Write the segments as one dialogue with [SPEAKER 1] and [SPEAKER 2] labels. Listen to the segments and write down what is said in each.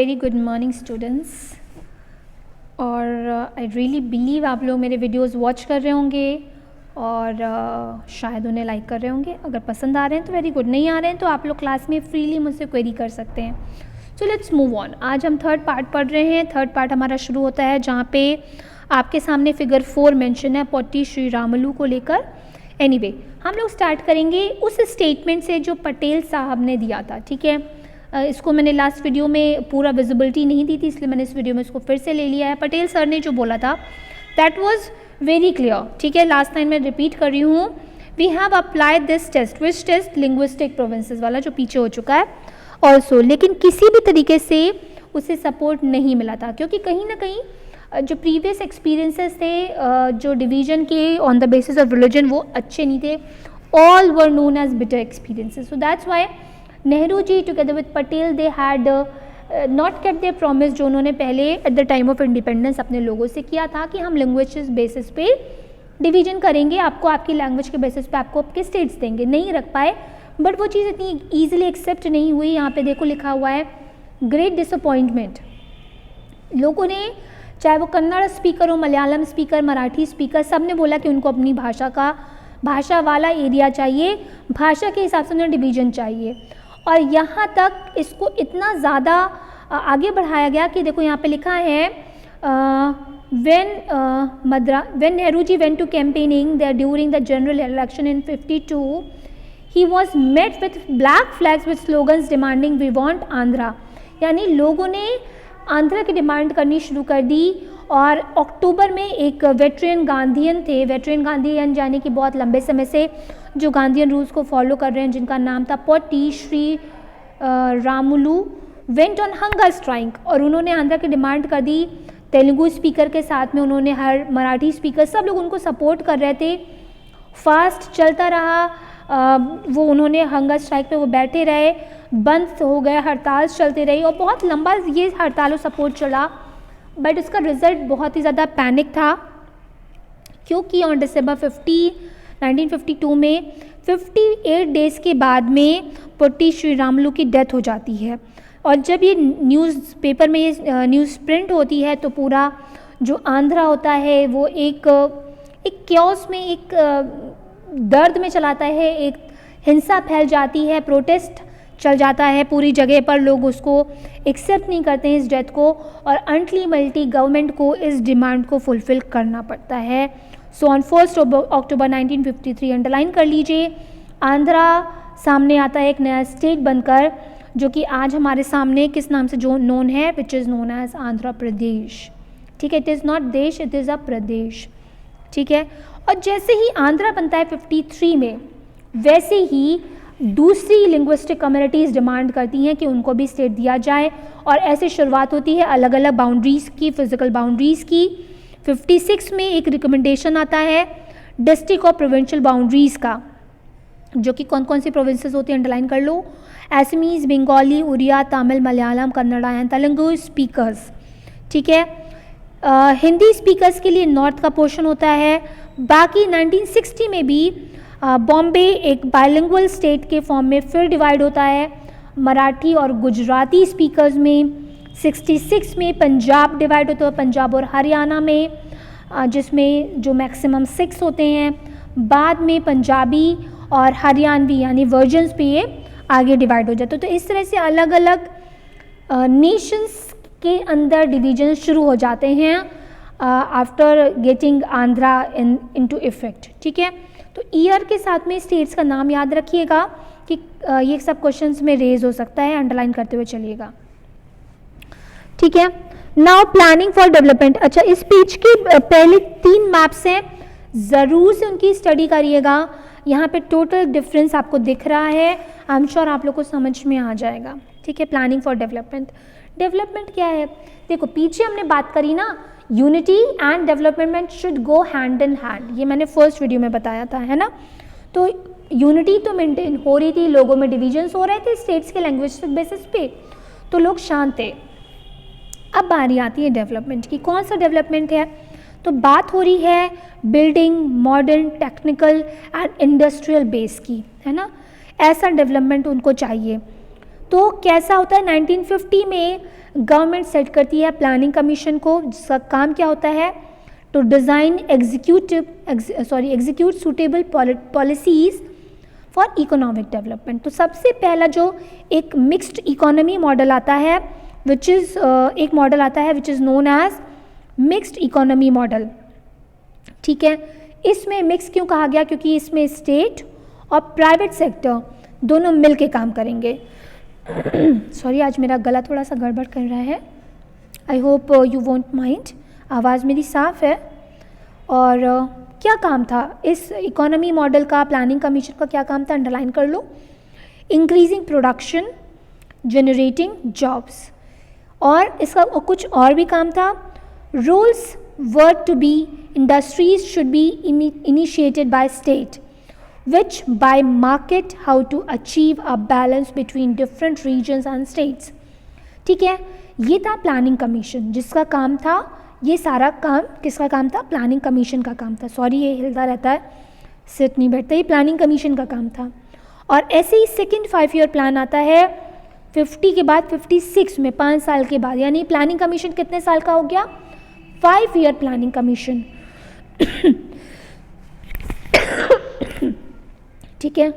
[SPEAKER 1] Very good morning students. और I really believe आप लोग मेरे वीडियोस वॉच कर रहे होंगे और शायद उन्हें लाइक कर रहे होंगे। अगर पसंद आ रहे हैं तो वेरी गुड, नहीं आ रहे हैं तो आप लोग क्लास में फ्रीली मुझसे क्वेरी कर सकते हैं। So let's move on. आज हम थर्ड पार्ट पढ़ रहे हैं। थर्ड पार्ट हमारा शुरू होता है जहाँ पे आपके सामने फिगर 4 मेंशन है पोट्टी श्री रामुलू को लेकर। एनीवे हम लोग स्टार्ट करेंगे उस स्टेटमेंट से जो पटेल साहब ने दिया था। ठीक है, इसको मैंने लास्ट वीडियो में पूरा विजिबिलिटी नहीं दी थी, इसलिए मैंने इस वीडियो में इसको फिर से ले लिया है। पटेल सर ने जो बोला था दैट वाज वेरी क्लियर। ठीक है, लास्ट टाइम मैं रिपीट कर रही हूँ। We have applied this test, which test, linguistic provinces वाला जो पीछे हो चुका है ऑल्सो, लेकिन किसी भी तरीके से उसे सपोर्ट नहीं मिला था क्योंकि कहीं ना कहीं जो प्रीवियस एक्सपीरियंसेस थे जो डिवीजन के on the basis of religion वो अच्छे नहीं थे। All were known as bitter experiences. So that's why Nehru ji together with Patel they had not kept their promise जो उन्होंने पहले at the time of independence अपने लोगों से किया था कि हम लैंग्वेज बेसिस पे डिवीजन करेंगे, आपको आपकी लैंग्वेज के बेसिस पे आपको आपके स्टेट्स देंगे। नहीं रख पाए, बट वो चीज़ इतनी ईजिली एक्सेप्ट नहीं हुई। यहाँ पे देखो लिखा हुआ है ग्रेट डिसअपॉइंटमेंट। लोगों ने, चाहे वो कन्नड़ स्पीकर हो, मलयालम स्पीकर, मराठी स्पीकर, सब ने बोला कि उनको अपनी भाषा वाला एरिया चाहिए, भाषा के हिसाब से उन्हें डिवीजन चाहिए। और यहाँ तक इसको इतना ज़्यादा आगे बढ़ाया गया कि देखो यहाँ पे लिखा है when Nehru ji went to campaigning there during the general election in 52, he was met with black flags with slogans demanding we want Andhra। यानी लोगों ने आंध्रा की डिमांड करनी शुरू कर दी। और अक्टूबर में एक वेटरन गांधीयन थे, वेटरन गांधीयन यानी कि बहुत लंबे समय से जो गांधीयन रूल्स को फॉलो कर रहे हैं, जिनका नाम था potty Shri Ramulu, went on hunger strike. और उन्होंने आंध्रा की डिमांड कर दी। तेलुगु स्पीकर के साथ में उन्होंने हर मराठी स्पीकर, सब लोग उनको सपोर्ट कर रहे थे। फास्ट चलता रहा, वो उन्होंने हंगर स्ट्राइक पे वो बैठे रहे, बंद हो गए, हड़ताल चलती रही और बहुत लंबा ये हड़ताल और सपोर्ट चला। बट इसका रिजल्ट बहुत ही ज़्यादा पैनिक था क्योंकि ऑन December 50, 1952 में 58 डेज़ के बाद में पोट्टी श्री रामुलू की डेथ हो जाती है। और जब ये न्यूज़पेपर में ये न्यूज़ प्रिंट होती है तो पूरा जो आंध्रा होता है वो एक क्योस में, एक दर्द में चलाता है, एक हिंसा फैल जाती है, प्रोटेस्ट चल जाता है पूरी जगह पर। लोग उसको एक्सेप्ट नहीं करते हैं इस डेथ को, और अल्टीमेटली गवर्नमेंट को इस डिमांड को फुलफ़िल करना पड़ता है। सो ऑन 1 अक्टूबर 1953, अंडरलाइन कर लीजिए, आंध्रा सामने आता है एक नया स्टेट बनकर, जो कि आज हमारे सामने किस नाम से जो नोन है, which is known as Andhra Pradesh. ठीक है, it is not desh, it is a pradesh. ठीक है, और जैसे ही आंध्रा बनता है 53 में, वैसे ही दूसरी लिंग्विस्टिक कम्युनिटीज़ डिमांड करती हैं कि उनको भी स्टेट दिया जाए। और ऐसे शुरुआत होती है अलग अलग बाउंड्रीज़ की, फिजिकल बाउंड्रीज़ की। 56 में एक रिकमेंडेशन आता है डिस्ट्रिक्ट और प्रोविंशियल बाउंड्रीज़ का, जो कि कौन कौन सी प्रोविंसेस होती हैं अंडरलाइन कर लो। Assamese, Bengali, Oriya, Tamil, Malayalam, Kannada and Telugu speakers. ठीक है, हिंदी स्पीकर्स के लिए नॉर्थ का पोर्शन होता है। बाकी 1960 में भी बॉम्बे एक बाइलिंगुअल स्टेट के फॉर्म में फिर डिवाइड होता है, मराठी और गुजराती स्पीकर्स में। 66 में पंजाब डिवाइड होता है, पंजाब और हरियाणा में, जिसमें जो मैक्सिमम 6 होते हैं। बाद में पंजाबी और हरियाणवी यानी वर्जन्स पे ये आगे डिवाइड हो जाता है। तो इस तरह से अलग अलग नेशंस के अंदर डिवीजन शुरू हो जाते हैं after getting Andhra into effect. ठीक है, तो ईयर के साथ में स्टेट्स का नाम याद रखिएगा कि ये सब क्वेश्चंस में रेज हो सकता है, अंडरलाइन करते हुए चलिएगा। ठीक है, नाउ प्लानिंग फॉर डेवलपमेंट। अच्छा, इस पेज के पहले 3 मैप्स हैं, ज़रूर से उनकी स्टडी करिएगा। यहाँ पे टोटल डिफरेंस आपको दिख रहा है, आई एम श्योर आप लोग को समझ में आ जाएगा। ठीक है, प्लानिंग फॉर डेवलपमेंट। डेवलपमेंट क्या है? देखो पीछे हमने बात करी ना, unity and development should go hand in hand, ये मैंने फर्स्ट वीडियो में बताया था, है ना। तो यूनिटी तो मेंटेन हो रही थी, लोगों में डिविजन्स हो रहे थे स्टेट्स के लैंग्वेज बेसिस पे, तो लोग शांत थे। अब बारी आती है डेवलपमेंट की। कौन सा डेवलपमेंट है? तो बात हो रही है building, modern, technical and industrial base की, है ना। ऐसा डेवलपमेंट उनको चाहिए। तो कैसा होता है, 1950 में गवर्नमेंट सेट करती है प्लानिंग कमीशन को, जिसका काम क्या होता है, to design execute suitable policies for economic development. तो सबसे पहला जो एक मिक्स्ड इकोनॉमी मॉडल आता है विच इज़ एक मॉडल आता है which is known as mixed economy model. ठीक है, इसमें मिक्स क्यों कहा गया, क्योंकि इसमें स्टेट और प्राइवेट सेक्टर दोनों मिल के काम करेंगे। सॉरी, आज मेरा गला थोड़ा सा गड़बड़ कर रहा है, I hope you won't mind, आवाज़ मेरी साफ़ है। और क्या काम था इस इकोनॉमी मॉडल का, प्लानिंग कमीशन का क्या काम था, अंडरलाइन कर लो, इंक्रीजिंग प्रोडक्शन, जनरेटिंग जॉब्स। और इसका कुछ और भी काम था, rules were to be, industries should be initiated by state which by market how to achieve a balance between different regions and states। ठीक है, ये था प्लानिंग कमीशन जिसका काम था, ये सारा काम किसका काम था, प्लानिंग कमीशन का काम था। सॉरी, ये हिलता रहता है, सिट नहीं बैठता, ये प्लानिंग कमीशन का काम था। और ऐसे ही सेकेंड 5 ईयर प्लान आता है 50 के बाद 56 में, 5 साल के बाद, यानी प्लानिंग कमीशन कितने साल का हो गया, 5 ईयर प्लानिंग कमीशन। ठीक है,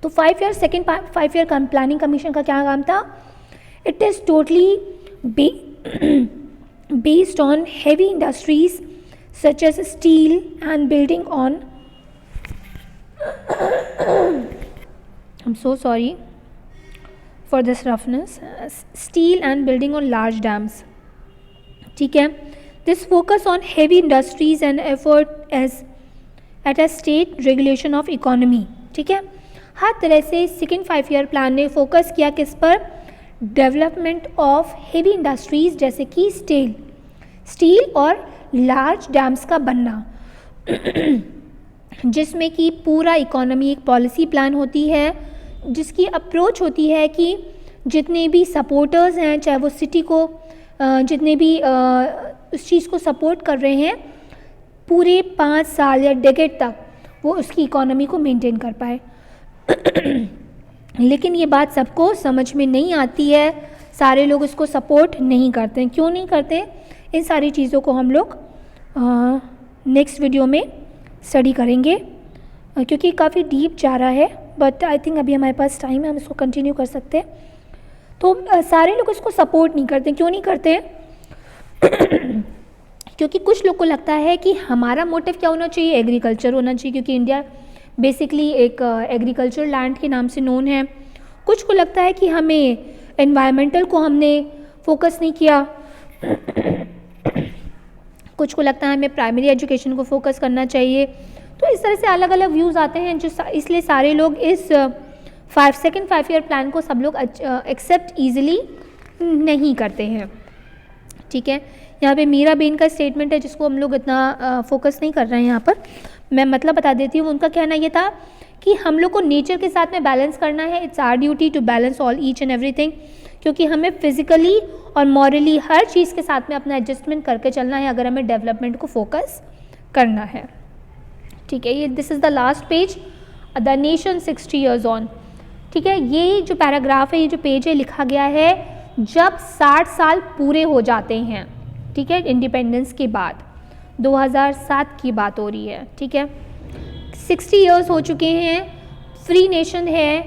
[SPEAKER 1] तो 5 year second 5 year planning commission का क्या काम था, it is totally based on heavy industries such as steel and building on, I am so sorry for this roughness, steel and building on large dams. ठीक है, this focus on heavy industries and effort as at a state regulation of economy. ठीक है, हर तरह से second 5 year plan ने focus किया किस पर, डेवलपमेंट ऑफ हेवी इंडस्ट्रीज जैसे कि स्टील और लार्ज डैम्स का बनना, जिसमें कि पूरा इकोनॉमी एक पॉलिसी प्लान होती है जिसकी अप्रोच होती है कि जितने भी सपोर्टर्स हैं, चाहे वो सिटी को जितने भी उस चीज़ को सपोर्ट कर रहे हैं, पूरे 5 साल या डेकेड तक वो उसकी इकोनॉमी को मेंटेन कर पाए। लेकिन ये बात सबको समझ में नहीं आती है, सारे लोग इसको सपोर्ट नहीं करते हैं। क्यों नहीं करते, इन सारी चीज़ों को हम लोग नेक्स्ट वीडियो में स्टडी करेंगे, क्योंकि काफ़ी डीप जा रहा है, बट आई थिंक अभी हमारे पास टाइम है, हम इसको कंटिन्यू कर सकते हैं। तो सारे लोग इसको सपोर्ट नहीं करते। क्यों नहीं करते, क्योंकि कुछ लोग को लगता है कि हमारा मोटिव क्या होना चाहिए, एग्रीकल्चर होना चाहिए, क्योंकि इंडिया बेसिकली एक एग्रीकल्चर लैंड के नाम से नोन है। कुछ को लगता है कि हमें एनवायरमेंटल को हमने फोकस नहीं किया, कुछ को लगता है हमें प्राइमरी एजुकेशन को फोकस करना चाहिए। तो इस तरह से अलग अलग व्यूज़ आते हैं, जो इसलिए सारे लोग इस सेकेंड 5 ईयर प्लान को सब लोग एक्सेप्ट ईजिली नहीं करते हैं। ठीक है, यहाँ पे मीराबेन का स्टेटमेंट है जिसको हम लोग इतना फोकस नहीं कर रहे हैं यहाँ पर, मैं मतलब बता देती हूँ। उनका कहना ये था कि हम लोग को नेचर के साथ में बैलेंस करना है, it's our duty to balance all each and everything, क्योंकि हमें फिजिकली और मॉरली हर चीज़ के साथ में अपना एडजस्टमेंट करके चलना है अगर हमें डेवलपमेंट को फोकस करना है। ठीक है, ये this is the last page, the nation 60 years on. ठीक है, ये जो पैराग्राफ है, ये जो पेज है, लिखा गया है जब 60 साल पूरे हो जाते हैं। ठीक है, इंडिपेंडेंस के बाद 2007 की बात हो रही है। ठीक है, 60 ईयर्स हो चुके हैं, फ्री नेशन है,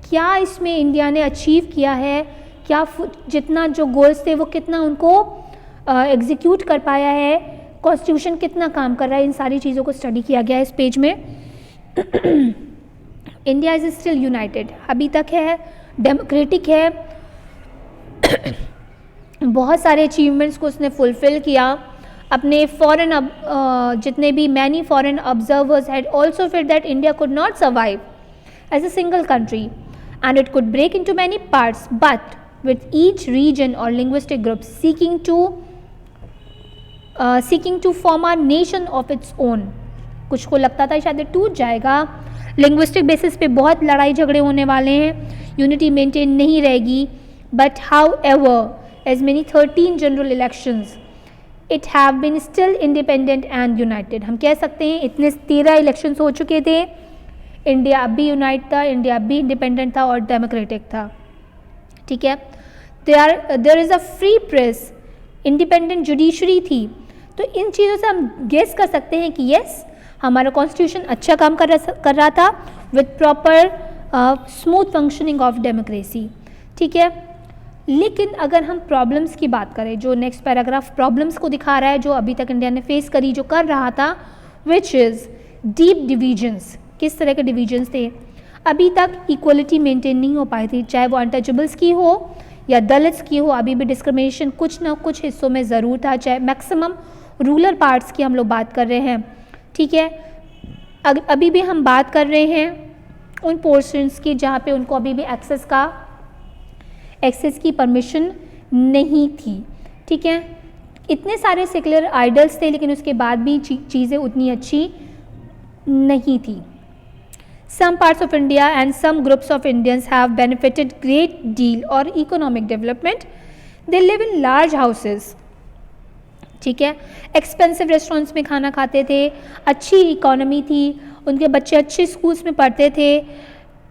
[SPEAKER 1] क्या इसमें इंडिया ने अचीव किया है, क्या जितना जो गोल्स थे वो कितना उनको एग्जीक्यूट कर पाया है, कॉन्स्टिट्यूशन कितना काम कर रहा है, इन सारी चीज़ों को स्टडी किया गया है इस पेज में। इंडिया इज स्टिल यूनाइटेड, अभी तक है, डेमोक्रेटिक है, बहुत सारे अचीवमेंट्स को उसने फुलफ़िल किया। अपने फॉरेन जितने भी many foreign observers had also felt that India could not survive as a single country and it could break into many parts, but with each region or linguistic group seeking to form a nation of its own। कुछ को लगता था शायद टूट जाएगा, linguistic basis पे बहुत लड़ाई झगड़े होने वाले हैं, यूनिटी मेंटेन नहीं रहेगी, but however as many 13 general elections it have been still independent and united. हम कह सकते हैं इतने 13 इलेक्शंस हो चुके थे, इंडिया अब भी यूनाइट था, इंडिया अब भी इंडिपेंडेंट था और डेमोक्रेटिक था, ठीक है। There is a free press, independent judiciary थी। तो इन चीज़ों से हम गेस कर सकते हैं कि यस, हमारा कॉन्स्टिट्यूशन अच्छा काम कर रहा था with proper smooth functioning of democracy, ठीक है। लेकिन अगर हम प्रॉब्लम्स की बात करें, जो नेक्स्ट पैराग्राफ प्रॉब्लम्स को दिखा रहा है, जो अभी तक इंडिया ने फेस करी, जो कर रहा था, विच इज़ डीप डिवीजन्स। किस तरह के डिवीजन्स थे? अभी तक इक्वलिटी मेंटेन नहीं हो पाई थी, चाहे वो अनटचेबल्स की हो या दलित्स की हो, अभी भी डिस्क्रिमिनेशन कुछ ना कुछ हिस्सों में ज़रूर था, चाहे मैक्सिमम रूरल पार्ट्स की हम लोग बात कर रहे हैं, ठीक है। अभी भी हम बात कर रहे हैं उन पोर्शंस की जहाँ पे उनको अभी भी एक्सेस की परमिशन नहीं थी, ठीक है। इतने सारे सेक्युलर आइडल्स थे, लेकिन उसके बाद भी चीज़ें उतनी अच्छी नहीं थी। Some parts of India and some groups of Indians have benefited great deal or economic development. They live in large houses, ठीक है। एक्सपेंसिव रेस्टोरेंट्स में खाना खाते थे, अच्छी इकोनॉमी थी, उनके बच्चे अच्छे स्कूल्स में पढ़ते थे।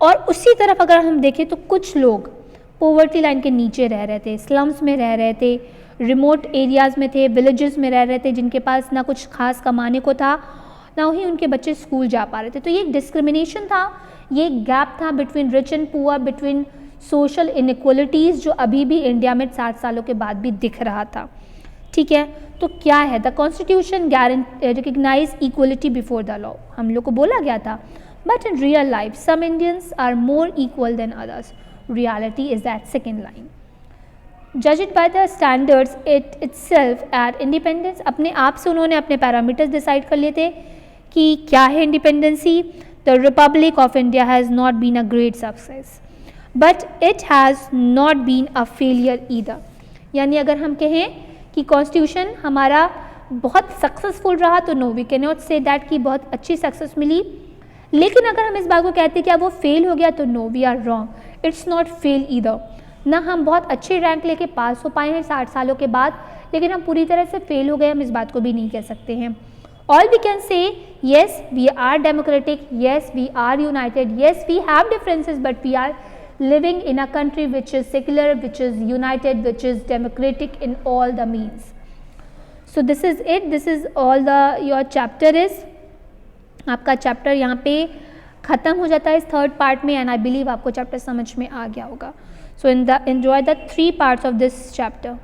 [SPEAKER 1] और उसी तरफ अगर हम देखें तो कुछ लोग पॉवर्टी लाइन के नीचे रह रहे थे, स्लम्स में रह रहे थे, रिमोट एरियाज़ में थे, विलेजेस में रह रहे थे, जिनके पास ना कुछ खास कमाने को था, ना ही उनके बच्चे स्कूल जा पा रहे थे। तो ये डिस्क्रिमिनेशन था, ये गैप था between rich and poor, between social inequalities, जो अभी भी इंडिया में 60 सालों के बाद भी दिख रहा था, ठीक है। तो क्या है? The constitution recognize equality before the law, हम लोग को बोला गया था, but in real life some Indians are more equal than others. Reality is that second line. जज it by the standards itself at independence, अपने आप से उन्होंने अपने पैरामीटर्स डिसाइड कर लिए थे कि क्या है independency. The republic of India has not been a great success, but it has not been a failure either. यानी अगर हम कहें कि कॉन्स्टिट्यूशन हमारा बहुत सक्सेसफुल रहा, तो no, we can not say that कि बहुत अच्छी सक्सेस मिली। लेकिन अगर हम इस बात को कहते हैं कि अब वो फेल हो गया, तो no, we are wrong, it's not fail either. ना हम बहुत अच्छे रैंक लेके पास हो पाए हैं 60 सालों के बाद, लेकिन हम पूरी तरह से फेल हो गए, हम इस बात को भी नहीं कह सकते हैं। All we can say, yes, we are democratic, yes, we are united, yes, we have differences, but we are living in a country which is secular, which is united, which is democratic in all the means. So this is it, this is all your chapter is. आपका chapter यहाँ पे ख़त्म हो जाता है इस third part में, and I believe आपको चैप्टर समझ में आ गया होगा. सो enjoy the 3 parts of this chapter.